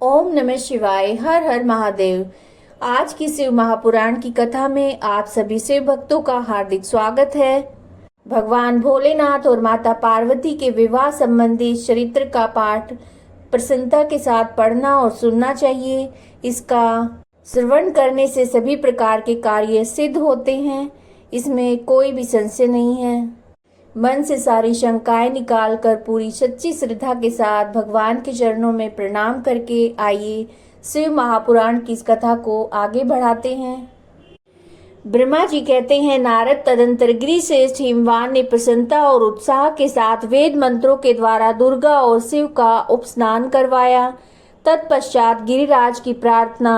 ओम नमः शिवाय। हर हर महादेव। आज की शिव महापुराण की कथा में आप सभी शिव भक्तों का हार्दिक स्वागत है। भगवान भोलेनाथ और माता पार्वती के विवाह संबंधी चरित्र का पाठ प्रसन्नता के साथ पढ़ना और सुनना चाहिए। इसका श्रवण करने से सभी प्रकार के कार्य सिद्ध होते हैं, इसमें कोई भी संशय नहीं है। मन से सारी शंकाएं निकालकर पूरी सच्ची श्रद्धा के साथ भगवान के चरणों में प्रणाम करके आइए शिव महापुराण की इस कथा को आगे बढ़ाते हैं। ब्रह्मा जी कहते हैं, नारद तदंतर गिरिश्रेष्ठ हिमवान ने प्रसन्नता और उत्साह के साथ वेद मंत्रों के द्वारा दुर्गा और शिव का उपस्नान करवाया। तत्पश्चात गिरिराज की प्रार्थना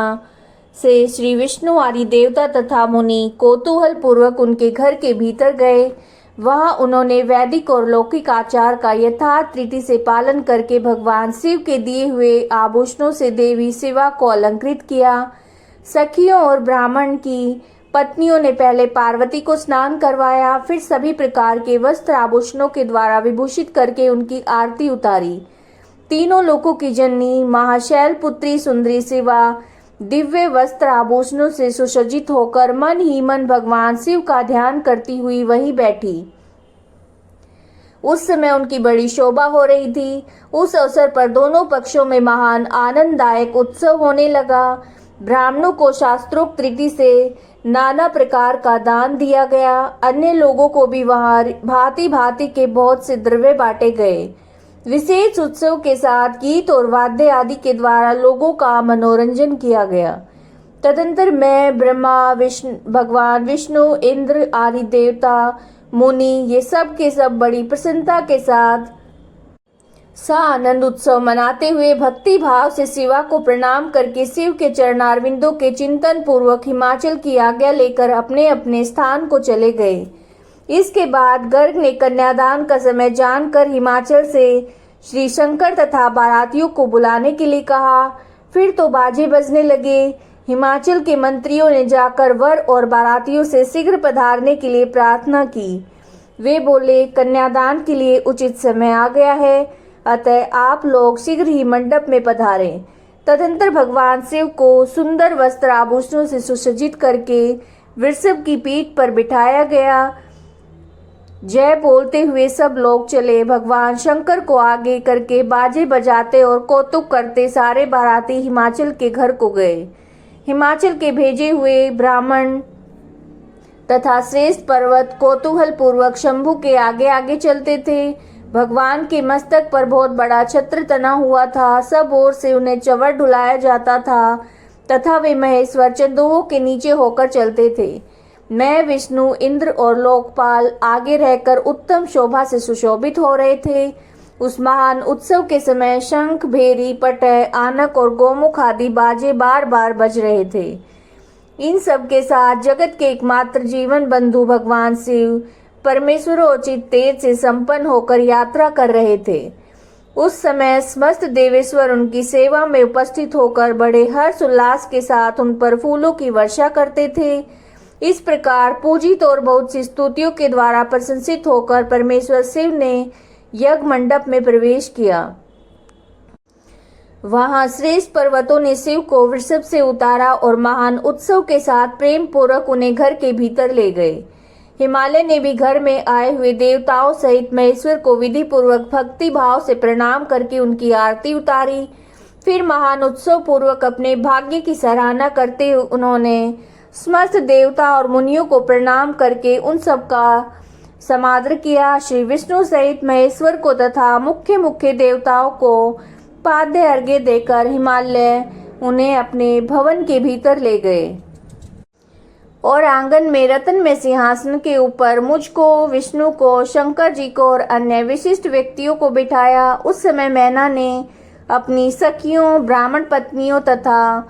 से श्री विष्णु आदि देवता तथा मुनि कौतूहल पूर्वक उनके घर के भीतर गए। वहां उन्होंने वैदिक और लौकिक आचार का यथार्थ रीति से पालन करके भगवान शिव के दिए हुए आभूषणों से देवी शिवा को अलंकृत किया। सखियों और ब्राह्मण की पत्नियों ने पहले पार्वती को स्नान करवाया, फिर सभी प्रकार के वस्त्र आभूषणों के द्वारा विभूषित करके उनकी आरती उतारी। तीनों लोकों की जननी महाशैल पुत्री सुंदरी शिवा दिव्य वस्त्र आभूषणों से सुसज्जित होकर मन ही मन भगवान शिव का ध्यान करती हुई वहीं बैठी। उस समय उनकी बड़ी शोभा हो रही थी। उस अवसर पर दोनों पक्षों में महान आनंददायक उत्सव होने लगा। ब्राह्मणों को शास्त्रोक्त रीति से नाना प्रकार का दान दिया गया। अन्य लोगों को भी वहां भांति भांति के बहुत से द्रव्य बांटे गए। विशेष उत्सव के साथ गीत और वाद्य आदि के द्वारा लोगों का मनोरंजन किया गया। तदंतर मैं ब्रह्मा, भगवान विष्णु, इंद्र आदि देवता, मुनि ये सब के सब बड़ी प्रसन्नता के साथ आनंद उत्सव मनाते हुए भक्ति भाव से शिवा को प्रणाम करके शिव के चरणारविंदों के चिंतन पूर्वक हिमाचल की आज्ञा लेकर अपने अपने स्थान को चले गए। इसके बाद गर्ग ने कन्यादान का समय जानकर हिमाचल से श्री शंकर तथा बारातियों को बुलाने के लिए कहा। फिर तो बाजे बजने लगे। हिमाचल के मंत्रियों ने जाकर वर और बारातियों से शीघ्र पधारने के लिए प्रार्थना की। वे बोले, कन्यादान के लिए उचित समय आ गया है, अतः आप लोग शीघ्र ही मंडप में पधारें। तदंतर भगवान शिव को सुंदर वस्त्र आभूषणों से सुसज्जित करके वृषभ की पीठ पर बिठाया गया। जय बोलते हुए सब लोग चले। भगवान शंकर को आगे करके बाजे बजाते और कौतुक करते सारे बाराती हिमाचल के घर को गए। हिमाचल के भेजे हुए ब्राह्मण तथा श्रेष्ठ पर्वत कौतूहल पूर्वक शंभु के आगे आगे चलते थे। भगवान के मस्तक पर बहुत बड़ा छत्र तना हुआ था। सब ओर से उन्हें चवर ढुलाया जाता था तथा वे महेश्वर चंदुओं के नीचे होकर चलते थे। मैं, विष्णु, इंद्र और लोकपाल आगे रहकर उत्तम शोभा से सुशोभित हो रहे थे। उस महान उत्सव के समय शंख, भेरी, पटय, आनक और गोमुख आदि बाजे बार बार बज रहे थे। इन सब के साथ जगत के एकमात्र जीवन बंधु भगवान शिव परमेश्वरोचित तेज से संपन्न होकर यात्रा कर रहे थे। उस समय समस्त देवेश्वर उनकी सेवा में उपस्थित होकर बड़े हर्ष उल्लास के साथ उन पर फूलों की वर्षा करते थे। इस प्रकार पूजित और बहुत सी स्तुतियों के द्वारा प्रशंसित होकर परमेश्वर शिव ने यज्ञ मंडप में प्रवेश किया। वहां श्रेष्ठ पर्वतों ने शिव को वृषभ से उतारा और महान उत्सव के साथ प्रेम पूर्वक उन्हें घर के भीतर ले गए। हिमालय ने भी घर में आए हुए देवताओं सहित महेश्वर को विधि पूर्वक भक्ति भाव से प्रणाम करके उनकी आरती उतारी। फिर महान उत्सव पूर्वक अपने भाग्य की सराहना करते हुए उन्होंने समस्त देवता और मुनियों को प्रणाम करके उन सब का समादर किया। श्री विष्णु सहित महेश्वर को तथा मुख्य मुख्य देवताओं को पाद्य अर्घ्य देकर हिमालय उन्हें अपने भवन के भीतर ले गए और आंगन में रत्न में सिंहासन के ऊपर मुझको, विष्णु को, शंकर जी को और अन्य विशिष्ट व्यक्तियों को बिठाया। उस समय मैना ने अपनी सखियों, ब्राह्मण पत्नियों तथा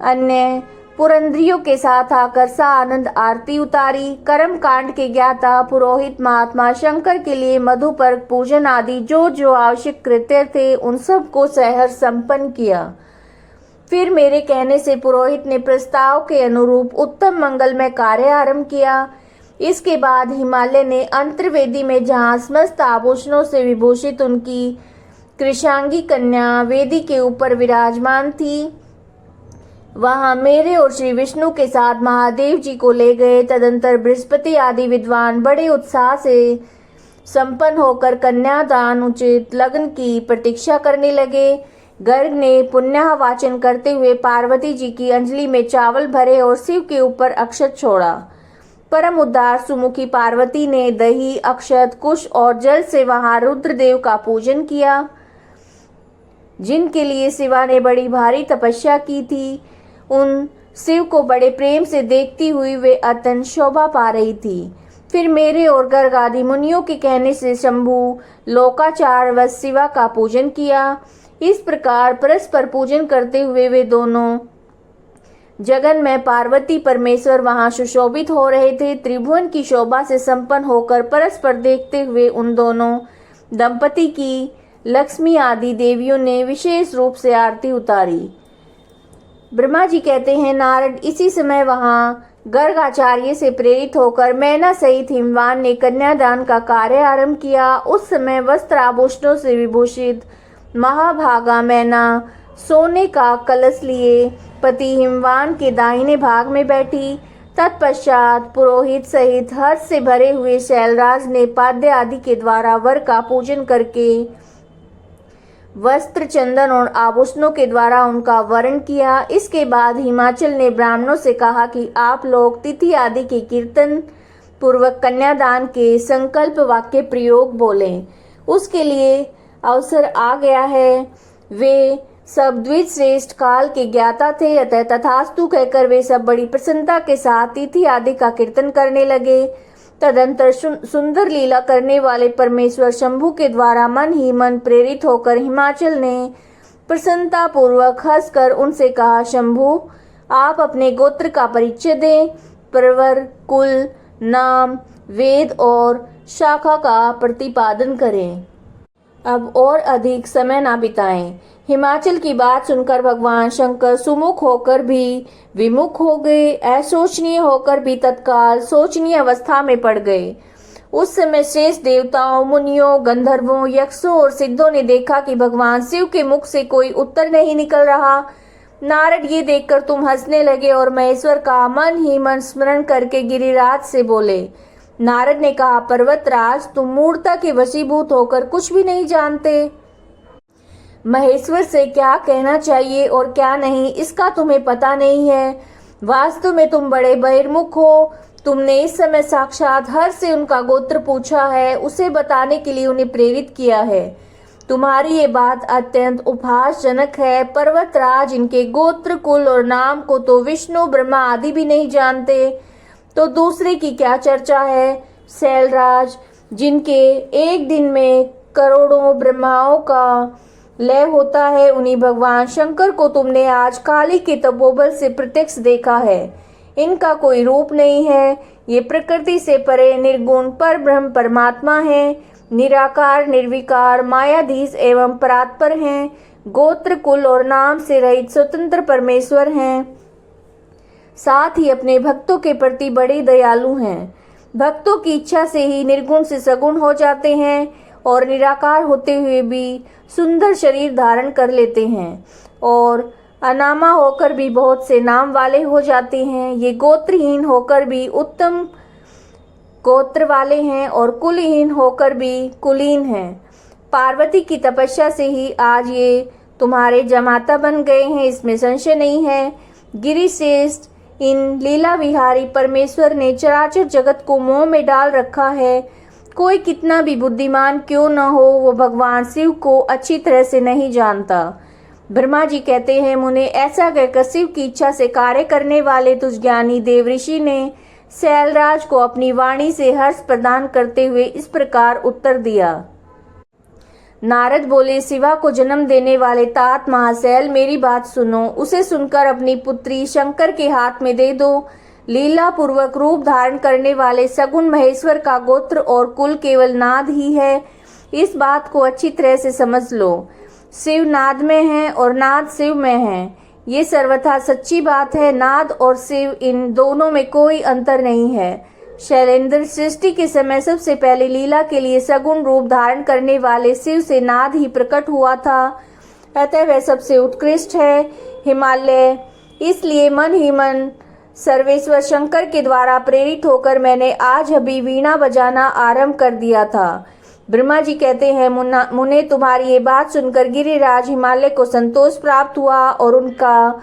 अन्य पुरंद्रियों के साथ आकर आनंद आरती उतारी। कर्म कांड के ज्ञाता पुरोहित महात्मा शंकर के लिए मधुपर्क पूजन आदि जो जो आवश्यक कृत्य थे उन सब को सहर्ष संपन्न किया। फिर मेरे कहने से पुरोहित ने प्रस्ताव के अनुरूप उत्तम मंगलमय कार्य आरंभ किया। इसके बाद हिमालय ने अंतर्वेदी में जहाँ समस्त आभूषणों से विभूषित उनकी कृशांगी कन्या वेदी के ऊपर विराजमान थी। वहां मेरे और श्री विष्णु के साथ महादेव जी को ले गए। तदंतर बृहस्पति आदि विद्वान बड़े उत्साह से संपन्न होकर कन्यादान उचित लग्न की प्रतीक्षा करने लगे। गर्ग ने पुण्य वाचन करते हुए पार्वती जी की अंजलि में चावल भरे और शिव के ऊपर अक्षत छोड़ा। परम उदार सुमुखी पार्वती ने दही, अक्षत, कुश और जल से वहां रुद्रदेव का पूजन किया, जिनके लिए शिवा ने बड़ी भारी तपस्या की थी। उन शिव को बड़े प्रेम से देखती हुई वे अत्यंत शोभा पा रही थी। फिर मेरे और गर्ग आदि मुनियों के कहने से शंभु लोकाचार व शिवा का पूजन किया। इस प्रकार परस्पर पूजन करते हुए वे दोनों जगन में पार्वती परमेश्वर वहां सुशोभित हो रहे थे। त्रिभुवन की शोभा से संपन्न होकर परस्पर देखते हुए उन दोनों दंपति की लक्ष्मी आदि देवियों ने विशेष रूप से आरती उतारी। ब्रह्मा जी कहते हैं, नारद इसी समय वहां गर्ग आचार्य से प्रेरित होकर मैना सहित हिमवान ने कन्यादान का कार्य आरंभ किया। उस समय वस्त्र आभूषणों से विभूषित महाभागा मैना सोने का कलश लिए पति हिमवान के दाहिने भाग में बैठी। तत्पश्चात पुरोहित सहित हर्ष से भरे हुए शैलराज ने पाद्य आदि के द्वारा वर का पूजन करके वस्त्र, चंदन और आभूषणों के द्वारा उनका वरण किया। इसके बाद हिमाचल ने ब्राह्मणों से कहा कि आप लोग तिथि आदि के कीर्तन पूर्वक कन्यादान के संकल्प वाक्य प्रयोग बोलें। उसके लिए अवसर आ गया है। वे सब द्विज श्रेष्ठ काल के ज्ञाता थे, अतः तथास्तु कहकर वे सब बड़ी प्रसन्नता के साथ तिथि आदि का कीर्तन करने लगे। तदंतर सुंदर लीला करने वाले परमेश्वर शंभु के द्वारा मन ही मन प्रेरित होकर हिमाचल ने प्रसन्नता पूर्वक हंसकर उनसे कहा, शंभु आप अपने गोत्र का परिचय दें, प्रवर, कुल, नाम, वेद और शाखा का प्रतिपादन करें। अब और अधिक समय ना बिताएं। हिमाचल की बात सुनकर भगवान शंकर सुमुख होकर भी विमुख हो गए, असोचनीय होकर भी तत्काल सोचनीय अवस्था में पड़ गए। उस समय श्रेष्ठ देवताओं, मुनियों, गंधर्वों, यक्षों और सिद्धों ने देखा कि भगवान शिव के मुख से कोई उत्तर नहीं निकल रहा। नारद ये देखकर तुम हंसने लगे और महेश्वर का मन ही मन स्मरण करके गिरिराज से बोले। नारद ने कहा, पर्वतराज तुम मूर्ता के वशीभूत होकर कुछ भी नहीं जानते। महेश्वर से क्या कहना चाहिए और क्या नहीं इसका तुम्हें पता नहीं है। वास्तव में तुम बड़े बहिर्मुख हो। तुमने इस समय साक्षात हर से उनका गोत्र पूछा है, उसे बताने के लिए उन्हें प्रेरित किया है। तुम्हारी ये बात अत्यंत उपहासजनक है। पर्वतराज इनके गोत्र, कुल और नाम को तो विष्णु, ब्रह्मा आदि भी नहीं जानते, तो दूसरे की क्या चर्चा है। शैलराज जिनके एक दिन में करोड़ों ब्रह्माओं का लय होता है, उन्हीं भगवान शंकर को तुमने आज काली के तपोबल से प्रत्यक्ष देखा है। इनका कोई रूप नहीं है। ये प्रकृति से परे निर्गुण पर ब्रह्म परमात्मा है, निराकार, निर्विकार, मायाधीश एवं परात्पर हैं। गोत्र, कुल और नाम से रहित स्वतंत्र परमेश्वर हैं। साथ ही अपने भक्तों के प्रति बड़े दयालु हैं। भक्तों की इच्छा से ही निर्गुण से सगुण हो जाते हैं और निराकार होते हुए भी सुंदर शरीर धारण कर लेते हैं और अनामा होकर भी बहुत से नाम वाले हो जाते हैं। ये गोत्रहीन होकर भी उत्तम गोत्र वाले हैं और कुलहीन होकर भी कुलीन हैं। पार्वती की तपस्या से ही आज ये तुम्हारे जमाता बन गए हैं, इसमें संशय नहीं है। गिरिश्रेष्ठ इन लीला विहारी परमेश्वर ने चराचर जगत को मोह में डाल रखा है। कोई कितना भी बुद्धिमान क्यों न हो, वो भगवान शिव को अच्छी तरह से नहीं जानता। ब्रह्मा जी कहते हैं, मुने ऐसा कहकर शिव की इच्छा से कार्य करने वाले तुझ ज्ञानी देवऋषि ने शैलराज को अपनी वाणी से हर्ष प्रदान करते हुए इस प्रकार उत्तर दिया। नारद बोले, शिवा को जन्म देने वाले तात महाशैल मेरी बात सुनो। उसे सुनकर अपनी पुत्री शंकर के हाथ में दे दो। लीला पूर्वक रूप धारण करने वाले सगुण महेश्वर का गोत्र और कुल केवल नाद ही है। इस बात को अच्छी तरह से समझ लो। शिव नाद में है और नाद शिव में है। ये सर्वथा सच्ची बात है। नाद और शिव इन दोनों में कोई अंतर नहीं है। शैलेंद्र सृष्टि के समय सबसे पहले लीला के लिए सगुण रूप धारण करने वाले शिव से नाद ही प्रकट हुआ था, अतः वह सबसे उत्कृष्ट है। हिमालय इसलिए मन ही मन सर्वेश्वर शंकर के द्वारा प्रेरित होकर मैंने आज अभी वीणा बजाना आरंभ कर दिया था। ब्रह्मा जी कहते हैं, मुने तुम्हारी ये बात सुनकर गिरिराज हिमालय को संतोष प्राप्त हुआ और उनका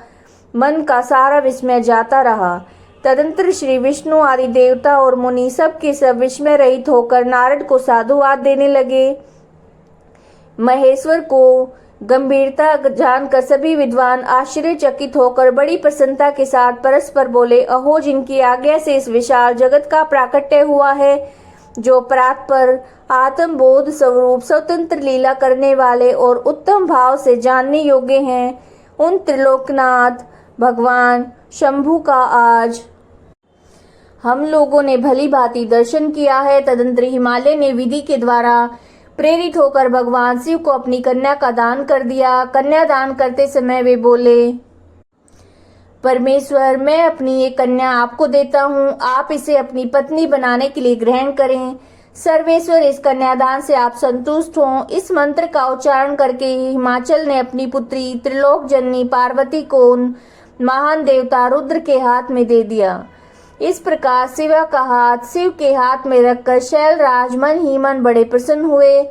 मन का सारा विस्मय जाता रहा। तदंतर श्री विष्णु आदि देवता और मुनि सब के सब विस्मय रहित होकर नारद को साधुवाद देने लगे। महेश्वर को गंभीरता जानकर सभी विद्वान आश्चर्यचकित होकर बड़ी प्रसन्नता के साथ परस्पर बोले, अहो जिनकी आज्ञा से इस विशाल जगत का प्राकट्य हुआ है, जो परात्पर आत्मबोध स्वरूप स्वतंत्र लीला करने वाले और उत्तम भाव से जानने योग्य हैं, उन त्रिलोकनाथ भगवान शंभु का आज हम लोगों ने भली भांति दर्शन किया है। तदंतर हिमालय ने विधि के द्वारा प्रेरित होकर भगवान शिव को अपनी कन्या का दान कर दिया। कन्या दान करते समय वे बोले, परमेश्वर मैं अपनी एक कन्या आपको देता हूँ, आप इसे अपनी पत्नी बनाने के लिए ग्रहण करें। सर्वेश्वर इस कन्यादान से आप संतुष्ट हों। इस मंत्र का उच्चारण करके हिमाचल ने अपनी पुत्री त्रिलोक जननी पार्वती को उन महान देवता रुद्र के हाथ में दे दिया। इस प्रकार शिवा का हाथ शिव के हाथ में रखकर शैलराज मन ही मन बड़े प्रसन्न हुए।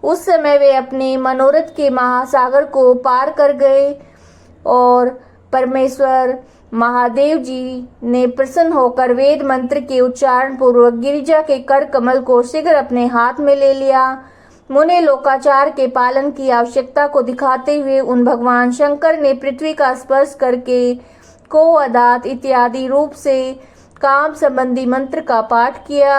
उस समय वे अपने मनोरथ के महासागर को पार कर गए और परमेश्वर महादेव जी ने प्रसन्न होकर वेद मंत्र के उच्चारण पूर्वक गिरिजा के कर कमल को शीघ्र अपने हाथ में ले लिया। मुने लोकाचार के पालन की आवश्यकता को दिखाते हुए उन भगवान शंकर ने पृथ्वी का स्पर्श करके को अदात इत्यादि रूप से काम संबंधी मंत्र का पाठ किया।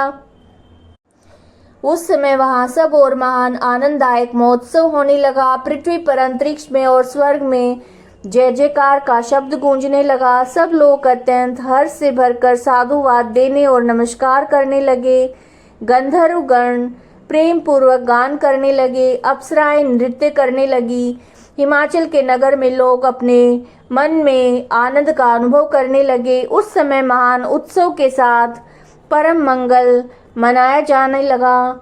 उस समय वहां सब और महान आनंददायक महोत्सव होने लगा। पृथ्वी पर, अंतरिक्ष में और स्वर्ग में जय जयकार का शब्द गूंजने लगा। सब लोग अत्यंत हर्ष से भरकर साधुवाद देने और नमस्कार करने लगे। गंधर्व गण प्रेम पूर्वक गान करने लगे, अप्सराएं नृत्य करने लगी। हिमाचल के नगर में लोग अपने मन में आनंद का अनुभव करने लगे। उस समय महान उत्सव के साथ परम मंगल मनाया जाने लगा।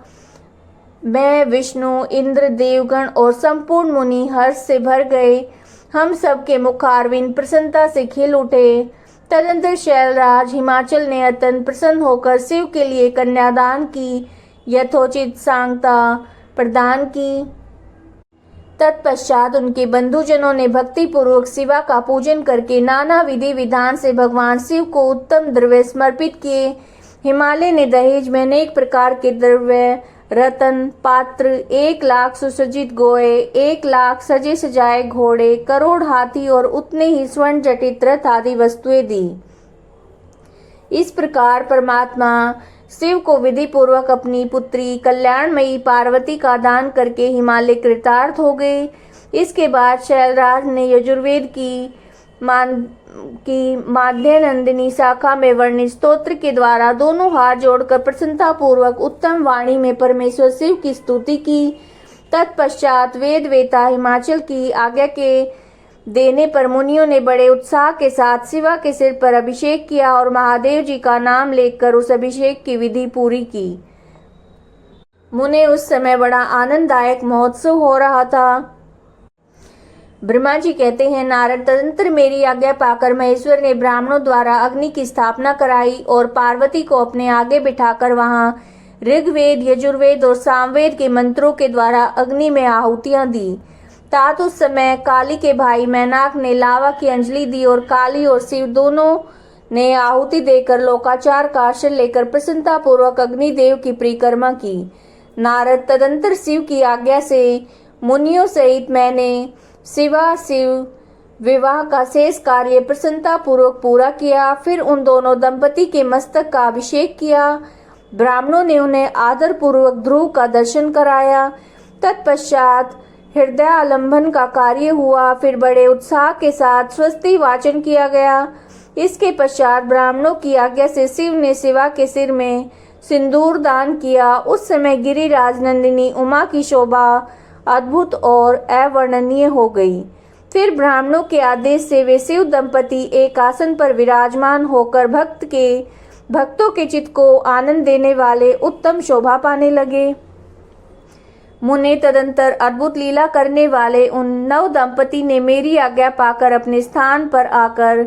मैं, विष्णु, इंद्र, देवगण और संपूर्ण मुनि हर्ष से भर गए। हम सब के मुखारविंद प्रसन्नता से खिल उठे। तदंतर शैलराज हिमाचल ने अत्यंत प्रसन्न होकर शिव के लिए कन्यादान की यथोचित सांगता प्रदान की। तत्पश्चात उनके बंधुजनों ने भक्ति पूर्वक शिवा का पूजन करके नाना विधि विधान से भगवान शिव को उत्तम द्रव्य समर्पित किए। हिमालय ने दहेज में अनेक प्रकार के द्रव्य, रतन, पात्र, 1,00,000 सुसज्जित गोए, 1,00,000 सजे सजाए घोड़े, करोड़ हाथी और उतने ही स्वर्ण जटित रथ आदि वस्तुएं दी। इस प्रकार परमात्मा शिव को विधि पूर्वक अपनी पुत्री कल्याणमयी पार्वती का दान करके हिमालय कृतार्थ हो गए। इसके बाद शैलराज ने यजुर्वेद की माध्य नंदिनी शाखा में वर्णित स्तोत्र के द्वारा दोनों हाथ जोड़कर प्रसन्नता पूर्वक उत्तम वाणी में परमेश्वर शिव की स्तुति की। तत्पश्चात वेद वेता हिमाचल की आज्ञा के देने पर मुनियों ने बड़े उत्साह के साथ शिवा के सिर पर अभिषेक किया और महादेव जी का नाम लेकर उस अभिषेक की विधि पूरी की। मुने उस समय बड़ा आनंददायक महोत्सव हो रहा था। ब्रह्मा जी कहते हैं, नारद, तदंतर मेरी आज्ञा पाकर महेश्वर ने ब्राह्मणों द्वारा अग्नि की स्थापना कराई और पार्वती को अपने आगे बिठाकर वहां ऋग्वेद, यजुर्वेद और सामवेद के मंत्रों के द्वारा अग्नि में आहुतियां दी। तात उस समय काली के भाई मैनाक ने लावा की अंजलि दी और काली और शिव दोनों ने आहुति देकर लोकाचार का आश्रय लेकर प्रसन्नता पूर्वक अग्निदेव की परिक्रमा की। नारद, तदंतर शिव की आज्ञा से मुनियों सहित मैंने शिवा शिव विवाह का शेष कार्य प्रसन्नता पूर्वक पूरा किया। फिर उन दोनों दंपति के मस्तक का अभिषेक किया। ब्राह्मणों ने उन्हें आदर पूर्वक ध्रुव का दर्शन कराया। तत्पश्चात हृदय आलंबन का कार्य हुआ। फिर बड़े उत्साह के साथ स्वस्ति वाचन किया गया। इसके पश्चात ब्राह्मणों की आज्ञा से शिव ने शिवा के सिर में सिंदूर दान किया। उस समय गिरिराज नंदिनी उमा की शोभा अद्भुत और अवर्णनीय हो गई। फिर ब्राह्मणों के आदेश से वे शिव दंपति एक आसन पर विराजमान होकर भक्त के भक्तों के चित्त को आनंद देने वाले उत्तम शोभा पाने लगे। मुने तदंतर अद्भुत लीला करने वाले उन नव दंपति ने मेरी आज्ञा पाकर अपने स्थान पर आकर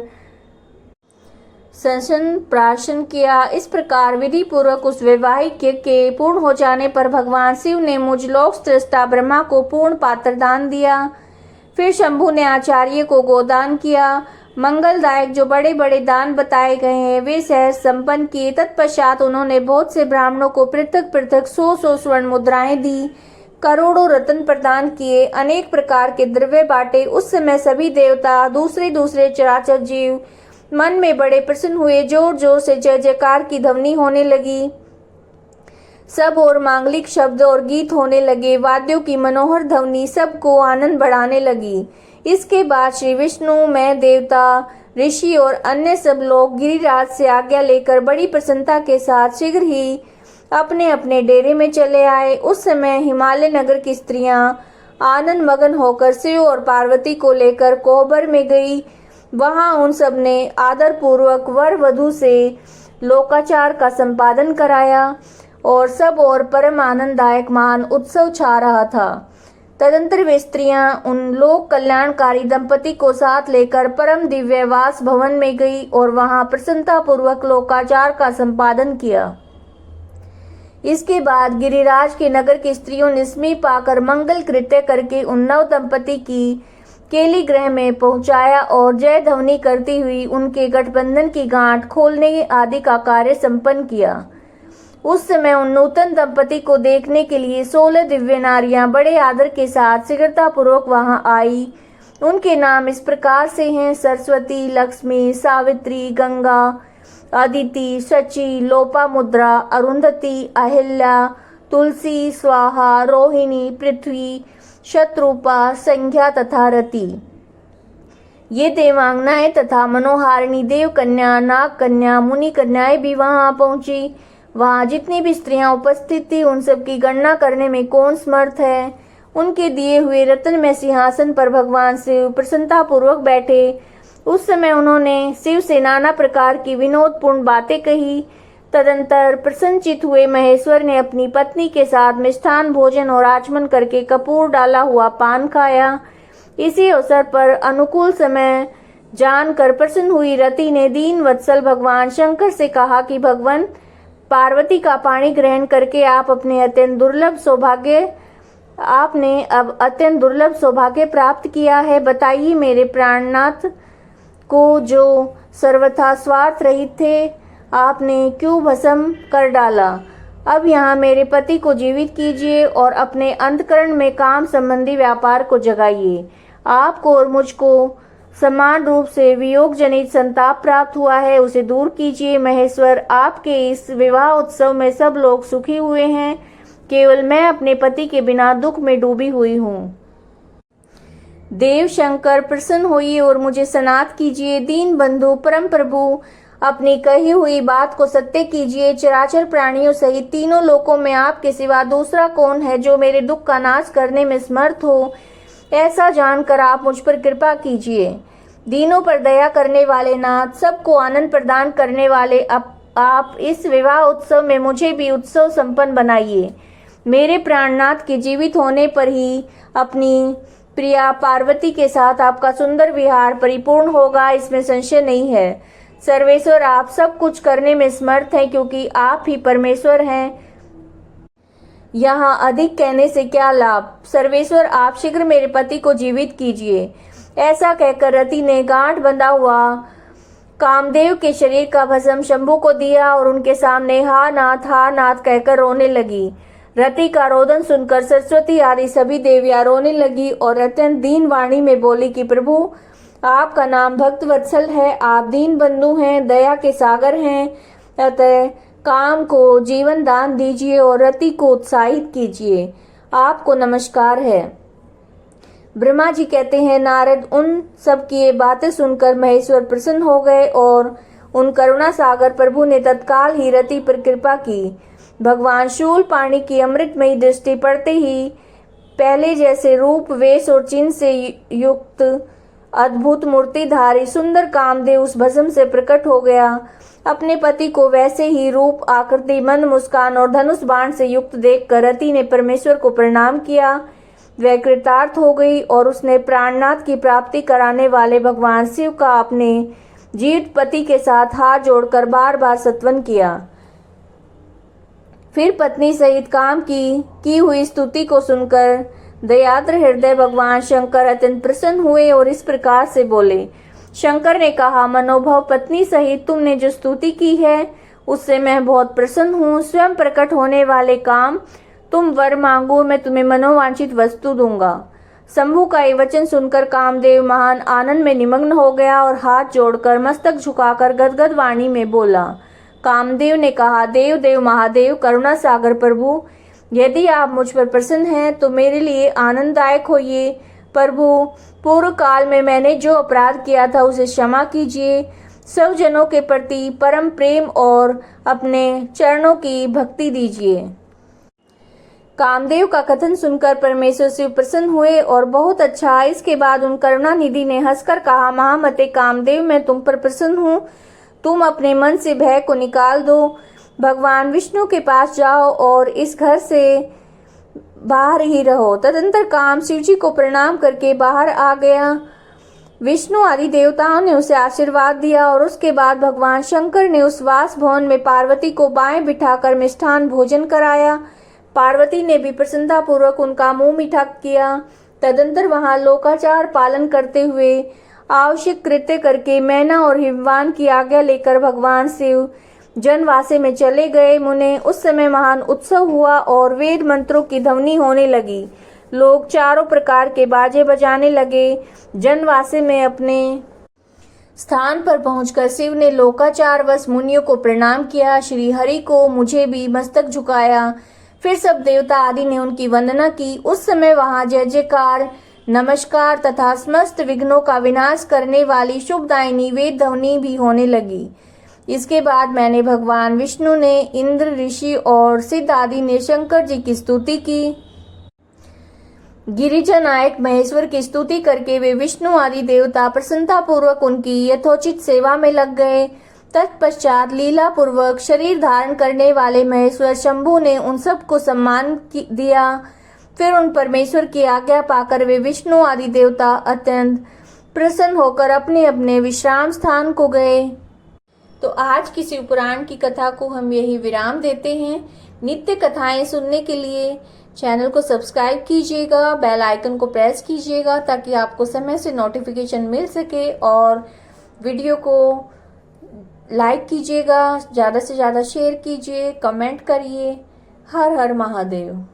संसन प्राशन किया। इस प्रकार विधि पूर्वक उस वैवाहिक यज्ञ के पूर्ण हो जाने पर भगवान शिव ने मुझ लोक सृष्टा ब्रह्मा को पूर्ण पात्र दान दिया। फिर शंभु ने आचार्य को गोदान किया। मंगलदायक जो बड़े बड़े दान बताए गए हैं वे सहज संपन्न किए। तत्पश्चात उन्होंने बहुत से ब्राह्मणों को पृथक पृथक 100 स्वर्ण मुद्राएं दी, करोड़ों रत्न प्रदान किए, अनेक प्रकार के द्रव्य बांटे। उस समय सभी देवता, दूसरे दूसरे चराचर जीव मन में बड़े प्रसन्न हुए। जोर जोर से जय जयकार की ध्वनि होने लगी। सब और मांगलिक शब्द और गीत होने लगे। वाद्यों की मनोहर ध्वनि सबको आनंद बढ़ाने लगी। इसके बाद श्री विष्णु, मैं, देवता, ऋषि और अन्य सब लोग गिरिराज से आज्ञा लेकर बड़ी प्रसन्नता के साथ शीघ्र ही अपने अपने डेरे में चले आए। उस समय हिमालय नगर की स्त्रियां आनंद मगन होकर शिव और पार्वती को लेकर कोहबर में गई। वहां उन सब ने आदर पूर्वक वर वधू से लोकाचार का संपादन कराया और सब और परम आनंददायक महान उत्सव छा रहा था। तदंतर वे स्त्रियां उन लोक कल्याणकारी दंपति को साथ लेकर परम दिव्य वास भवन में गई और वहां प्रसन्नता पूर्वक लोकाचार का संपादन किया। इसके बाद गिरिराज के नगर की स्त्रियों ने समीप पाकर मंगल कृत्य करके उन नव दंपति की केली गृह में पहुंचाया और जय ध्वनि करती हुई उनके गठबंधन की गांठ खोलने आदि का कार्य संपन्न किया। उस समय उन नूतन दंपति को देखने के लिए 16 दिव्य नारियां बड़े आदर के साथ शीघ्रता पूर्वक वहां आई। उनके नाम इस प्रकार से हैं: सरस्वती, लक्ष्मी, सावित्री, गंगा, अदिति, शची, लोपामुद्रा, अरुंधति, अहिल्या, तुलसी, स्वाहा, रोहिणी, पृथ्वी, शत्रुपा, संध्या तथा रति। ये देवांगनाएं तथा मनोहारिणी देव कन्या, नाग कन्या, मुनि कन्याएं भी वहां पहुंची। वहां जितनी भी स्त्रियां उपस्थित थी उन सब की गणना करने में कौन समर्थ है। उनके दिए हुए रत्न में सिंहासन पर भगवान शिव प्रसन्नता पूर्वक बैठे। उस समय उन्होंने शिव से नाना प्रकार की विनोदपूर्ण बातें कही। तदंतर प्रसन्नचित हुए महेश्वर ने अपनी पत्नी के साथ मिष्ठान भोजन और आचमन करके कपूर डाला हुआ पान खाया। इसी अवसर पर अनुकूल समय जानकर प्रसन्न हुई रति ने दीन वत्सल भगवान शंकर से कहा कि भगवान, पार्वती का पाणी ग्रहण करके आपने अत्यंत दुर्लभ सौभाग्य प्राप्त किया है। बताइए, मेरे प्राणनाथ को जो सर्वथा स्वार्थ रहित थे आपने क्यों भस्म कर डाला। अब यहाँ मेरे पति को जीवित कीजिए और अपने अंतःकरण में काम संबंधी व्यापार को जगाइए। आपको और मुझको समान रूप से वियोग जनित संताप प्राप्त हुआ है, उसे दूर कीजिए। महेश्वर, आपके इस विवाह उत्सव में सब लोग सुखी हुए हैं, केवल मैं अपने पति के बिना दुख में डूबी हुई हूँ। देव शंकर, प्रसन्न होइए और मुझे सनाथ कीजिए। दीन बंधु परम प्रभु, अपनी कही हुई बात को सत्य कीजिए। चराचर प्राणियों सहित तीनों लोकों में आपके सिवा दूसरा कौन है जो मेरे दुख का नाश करने में समर्थ हो। ऐसा जानकर आप मुझ पर कृपा कीजिए। दीनों पर दया करने वाले नाथ, सबको आनंद प्रदान करने वाले आप इस विवाह उत्सव में मुझे भी उत्सव संपन्न बनाइए। मेरे प्राणनाथ के जीवित होने पर ही अपनी प्रिया पार्वती के साथ आपका सुंदर विहार परिपूर्ण होगा, इसमें संशय नहीं है। सर्वेश्वर, आप सब कुछ करने में समर्थ हैं क्योंकि आप ही परमेश्वर हैं। यहाँ अधिक कहने से क्या लाभ। सर्वेश्वर, आप शीघ्र मेरे पति को जीवित कीजिए। ऐसा कहकर रति ने गांठ बंधा हुआ कामदेव के शरीर का भस्म शंभु को दिया और उनके सामने हा नाथ कहकर रोने लगी। रति का रोदन सुनकर सरस्वती आदि सभी देवियां रोने लगी और अत्यंत दीन वाणी में बोली कि प्रभु, आपका नाम भक्त वत्सल है, आप दीन बंधु हैं, दया के सागर हैं, अतः काम को जीवन दान दीजिए और रति को उत्साहित कीजिए। आपको नमस्कार है। ब्रह्मा जी कहते हैं, नारद, उन सब की ये बातें सुनकर महेश्वर प्रसन्न हो गए और उन करुणा सागर प्रभु ने तत्काल ही रति पर कृपा की। भगवान शूल पाणी की अमृतमयी दृष्टि पड़ते ही पहले जैसे रूप, वेश और चिन्ह से युक्त अद्भुत मूर्तिधारी सुंदर कामदेव उस भस्म से प्रकट हो गया। अपने पति को वैसे ही रूप, आकृति, मंद मुस्कान और धनुष बाण से युक्त देखकर रति ने परमेश्वर को प्रणाम किया। वह कृतार्थ हो गई और उसने प्राणनाथ की प्राप्ति कराने वाले भगवान शिव का अपने जीवित पति के साथ हाथ जोड़कर बार बार स्तवन किया। फिर पत्नी सहित काम की हुई स्तुति को सुनकर दयाद्र हृदय भगवान शंकर अत्यंत प्रसन्न हुए और इस प्रकार से बोले। शंकर ने कहा, मनोभव पत्नी सहित तुमने जो स्तुति की है उससे मैं बहुत प्रसन्न हूँ। स्वयं प्रकट होने वाले काम, तुम वर मांगो, मैं तुम्हें मनोवांछित वस्तु दूंगा। शंभु का ये वचन सुनकर कामदेव महान आनंद में निमग्न हो गया और हाथ जोड़कर मस्तक झुकाकर गदगद वाणी में बोला। कामदेव ने कहा, देव देव महादेव, करुणा सागर प्रभु, यदि आप मुझ पर प्रसन्न हैं तो मेरे लिए आनंददायक होइए। प्रभु, पूर्व काल में मैंने जो अपराध किया था उसे क्षमा कीजिए। सब जनों के प्रति परम प्रेम और अपने चरणों की भक्ति दीजिए। कामदेव का कथन सुनकर परमेश्वर शिव प्रसन्न हुए और बहुत अच्छा। इसके बाद उन करुणानिधि ने हंसकर कहा, महामते कामदेव, मैं तुम पर प्रसन्न हूँ। तुम अपने मन से भय को निकाल दो, भगवान विष्णु के पास जाओ और इस घर से बाहर ही रहो। तदंतर काम शिव जी को प्रणाम करके बाहर आ गया। विष्णु आदि देवताओं ने उसे आशीर्वाद दिया और उसके बाद भगवान शंकर ने उस वास भवन में पार्वती को बाएं बिठाकर मिष्ठान भोजन कराया। पार्वती ने भी प्रसन्नता पूर्वक उनका मुंह मीठा किया। तदंतर वहां लोकाचार पालन करते हुए आवश्यक कृत्य करके मैना और हिमवान की आज्ञा लेकर भगवान शिव जनवासे में चले गए। मुने, उस समय महान उत्सव हुआ और वेद मंत्रों की ध्वनि होने लगी। लोग चारों प्रकार के बाजे बजाने लगे। जनवासे में अपने स्थान पर पहुंचकर शिव ने लोकाचारवश मुनियों को प्रणाम किया। श्री हरि को मुझे भी मस्तक झुकाया। फिर सब देवता आदि ने उनकी वंदना की। उस समय वहां जय जयकार, नमस्कार तथा समस्त विघ्नों का विनाश करने वाली शुभदायिनी वेद ध्वनि भी होने लगी। इसके बाद मैंने भगवान विष्णु ने, इंद्र, ऋषि और सिद्ध आदि ने शंकर जी की स्तुति की। गिरिजा नायक महेश्वर की स्तुति करके वे विष्णु आदि देवता प्रसन्नता पूर्वक उनकी यथोचित सेवा में लग गए। तत्पश्चात लीला पूर्वक शरीर धारण करने वाले महेश्वर शंभु ने उन सबको सम्मान दिया। फिर उन परमेश्वर की आज्ञा पाकर वे विष्णु आदि देवता अत्यंत प्रसन्न होकर अपने अपने विश्राम स्थान को गए। तो आज की शिव पुराण की कथा को हम यही विराम देते हैं। नित्य कथाएं सुनने के लिए चैनल को सब्सक्राइब कीजिएगा, बेल आइकन को प्रेस कीजिएगा ताकि आपको समय से नोटिफिकेशन मिल सके, और वीडियो को लाइक कीजिएगा, ज़्यादा से ज़्यादा शेयर कीजिए, कमेंट करिए। हर हर महादेव।